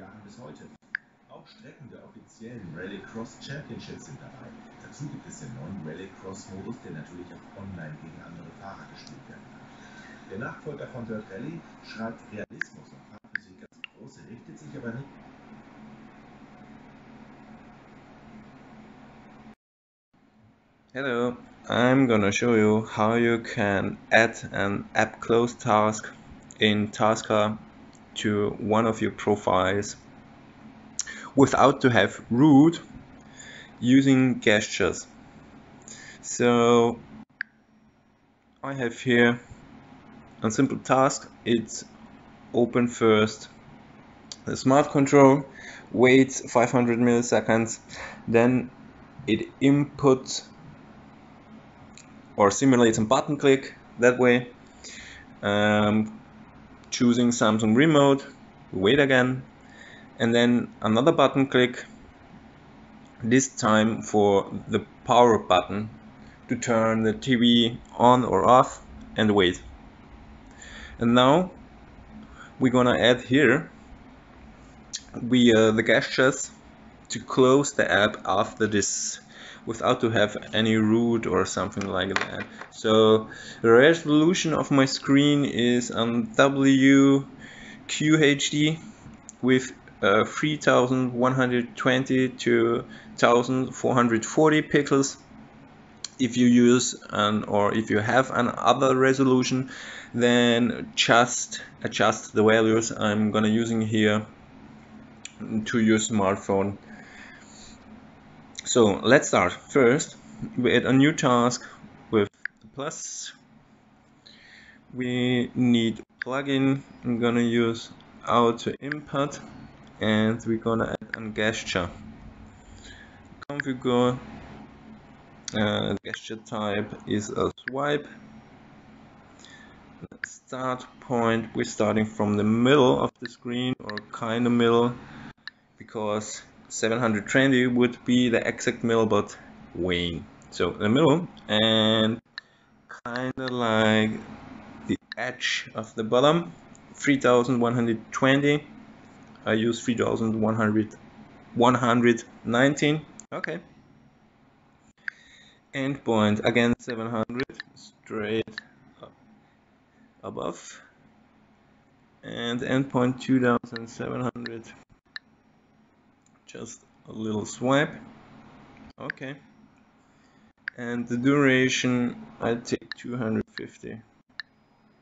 Jahren bis heute. Auch Strecken der offiziellen Rallycross Championships sind dabei. Dazu gibt es den neuen Rallycross-Modus, der natürlich auch online gegen andere Fahrer gespielt werden kann. Der Nachfolger von Dirt Rally schreibt Realismus und Fahrphysik als große, richtet sich aber nicht. Hello, I'm gonna show you how you can add an app close task in Tasker to one of your profiles without to have root using gestures. So I have here a simple task. It's open first the smart control, waits 500 milliseconds, then it inputs or simulates a button click that way, choosing Samsung remote, wait again, and then another button click, this time for the power button to turn the TV on or off, and wait. And now we're gonna add here the gestures to close the app after this without to have any root or something like that. So the resolution of my screen is on WQHD with 3120 to 1440 pixels. If you use or if you have an other resolution, then just adjust the values I'm gonna using here to your smartphone. So let's start. First, we add a new task with the plus. We need plugin. I'm gonna use AutoInput, and we're gonna add a gesture. Configure. Gesture type is a swipe. Start point, we're starting from the middle of the screen, or kind of middle, because 720 would be the exact middle, but Wayne. So the middle, and kind of like the edge of the bottom, 3120. I use 3119. Okay. Endpoint again 700, straight up above, and endpoint 2700. Just a little swipe. Okay. And the duration, I take 250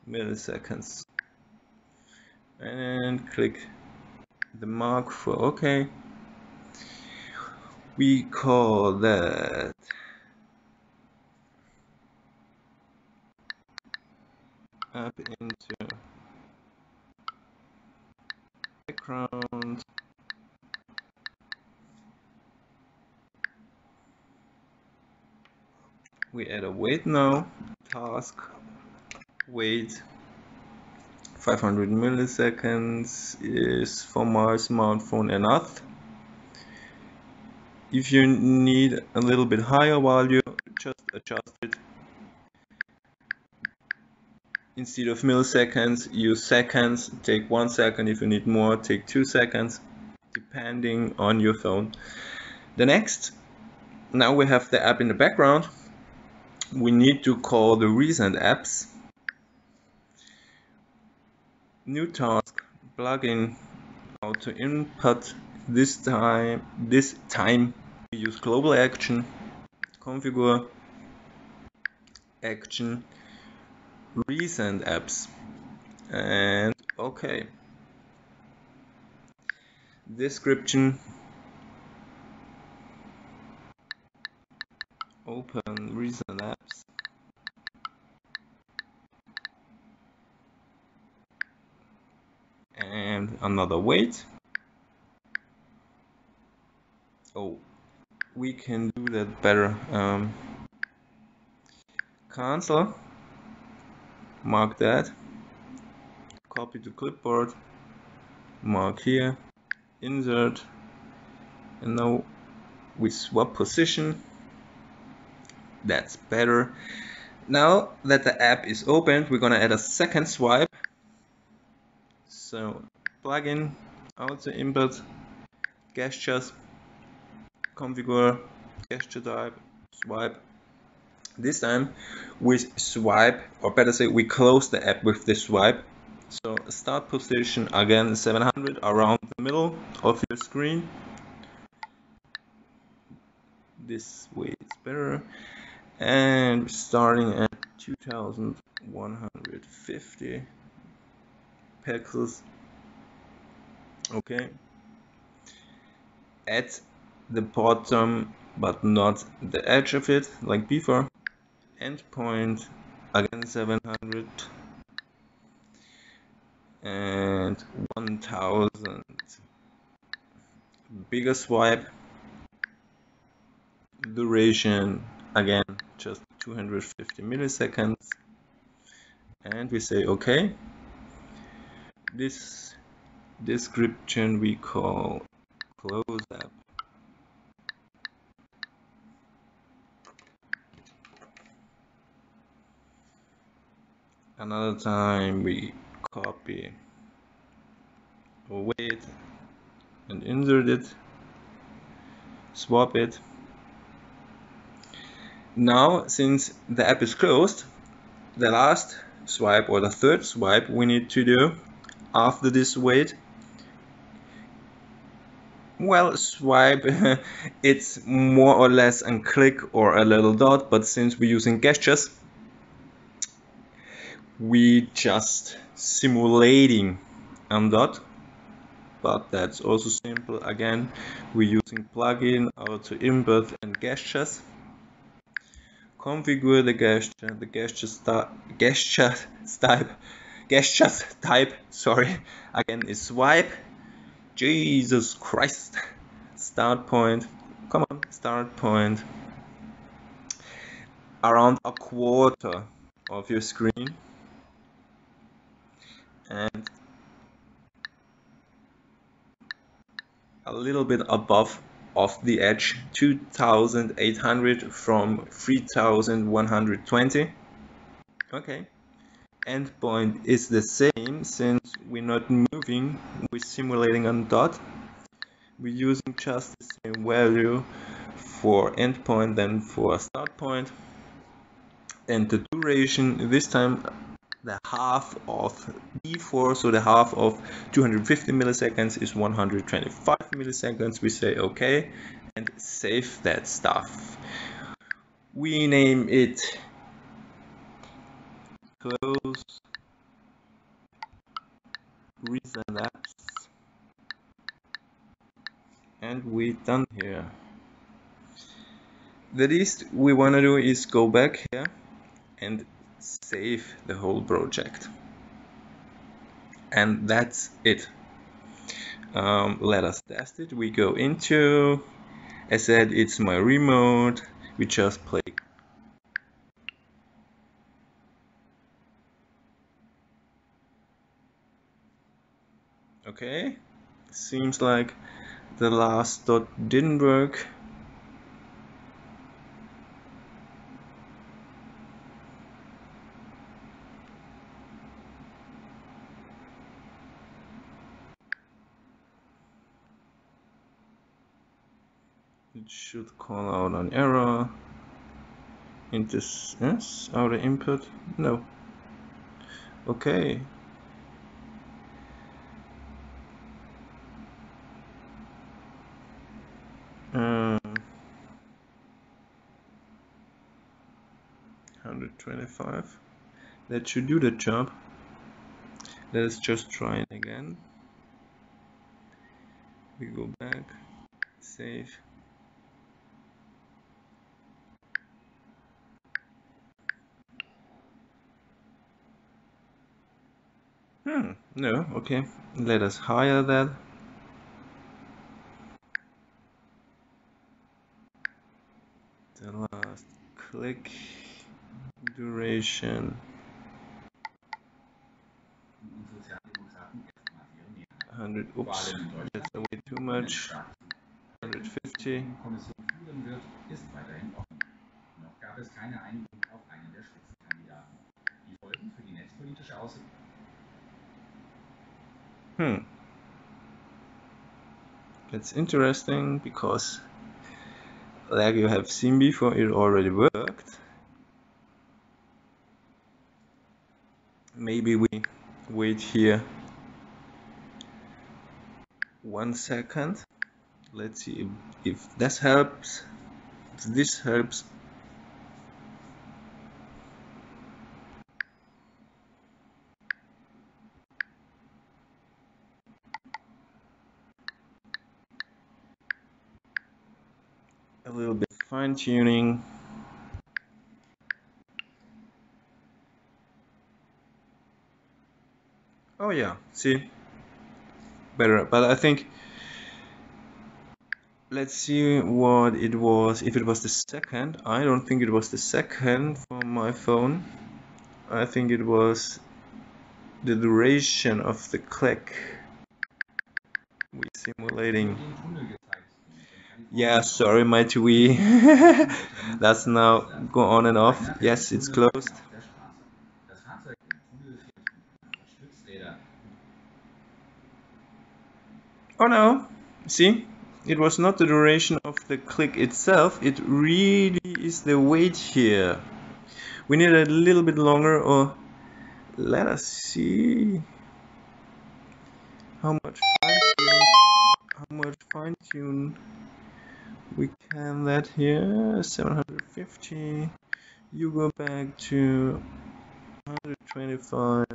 milliseconds. And click the mark for OK. We call that app into background. We add a wait now, task, wait, 500 milliseconds is for my smartphone enough. If you need a little bit higher value, just adjust it. Instead of milliseconds, use seconds, take 1 second. If you need more, take 2 seconds, depending on your phone. The next, now we have the app in the background. We need to call the recent apps. New task, plugin, AutoInput. This time we use global action, configure, action, recent apps, and OK. Description, open recent apps, and another wait. Oh, we can do that better. Cancel, mark that, copy to clipboard, mark here, insert, and now we swap position. That's better. Now that the app is opened, we're gonna add a second swipe. So plugin, AutoInput, gestures, configure, gesture type, swipe. This time we swipe, or better say we close the app with the swipe. So start position again 700 around the middle of your screen. This way it's better. And starting at 2150 pixels. Okay. At the bottom but not the edge of it like before. Endpoint again 700 and 1000. Bigger swipe. Duration again just 250 milliseconds. And we say OK. This description we call close app. Another time we copy weight and insert it, swap it. Now, since the app is closed, the last swipe or the third swipe we need to do after this weight, well, swipe it's more or less a click or a little dot, but since we're using gestures, we just simulating a dot, but that's also simple. Again, we're using plugin, AutoInput and gestures. Configure the gestures type, sorry, again is swipe. Jesus Christ. Start point, come on, start point around a quarter of your screen, and a little bit above of the edge, 2800 from 3120. Okay, endpoint is the same since we're not moving, we're simulating a dot. We're using just the same value for endpoint than for start point. And the duration, this time the half of before, so the half of 250 milliseconds is 125 milliseconds. We say OK and save that stuff. We name it close recent apps, and we're done here. The least we want to do is go back here and save the whole project, and that's it. Let us test it. We go into, I said it's my remote, we just play. Okay, seems like the last dot didn't work. It should call out an error. Yes, AutoInput, no. Okay. Um, 125. That should do the job. Let's just try it again. We go back, save. No, okay. Let us hire that. The last click duration 100. Oops, that's way too much. 150. Ist weiterhin offen. Noch gab es keine Einigung auf einen der Spitzenkandidaten. Die Folgen für die netzpolitische Außen. That's interesting because, like you have seen before, it already worked. Maybe we wait here 1 second. Let's see if this helps. If this helps. A little bit fine-tuning. Oh yeah, see, better. But I think, let's see what it was. If it was the second, I don't think it was the second for my phone. I think it was the duration of the click we're simulating. Yeah, sorry, my TV. That's now go on and off. Yes, it's closed. Oh no, see, it was not the duration of the click itself, it really is the weight here. We need a little bit longer, or let us see how much fine tune we can let here. 750. You go back to 125.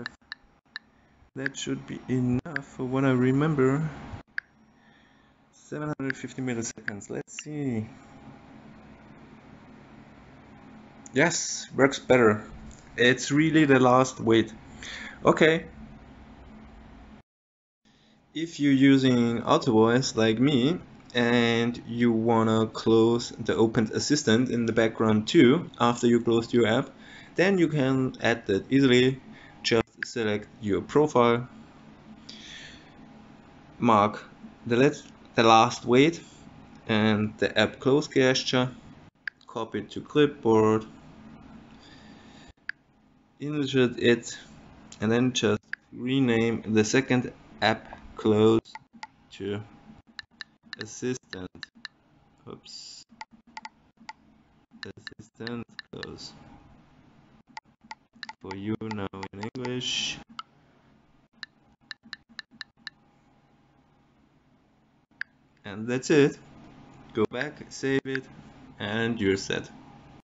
That should be enough for what I remember. 750 milliseconds. Let's see. Yes, works better. It's really the last wait. Okay. If you're using AutoVoice like me and you wanna close the opened assistant in the background too after you closed your app, then you can add that easily. Just select your profile, mark the last wait and the app close gesture, copy it to clipboard, insert it, and then just rename the second app close to assistant. Oops. Assistant close. For you now in English. And that's it. Go back, save it, and you're set.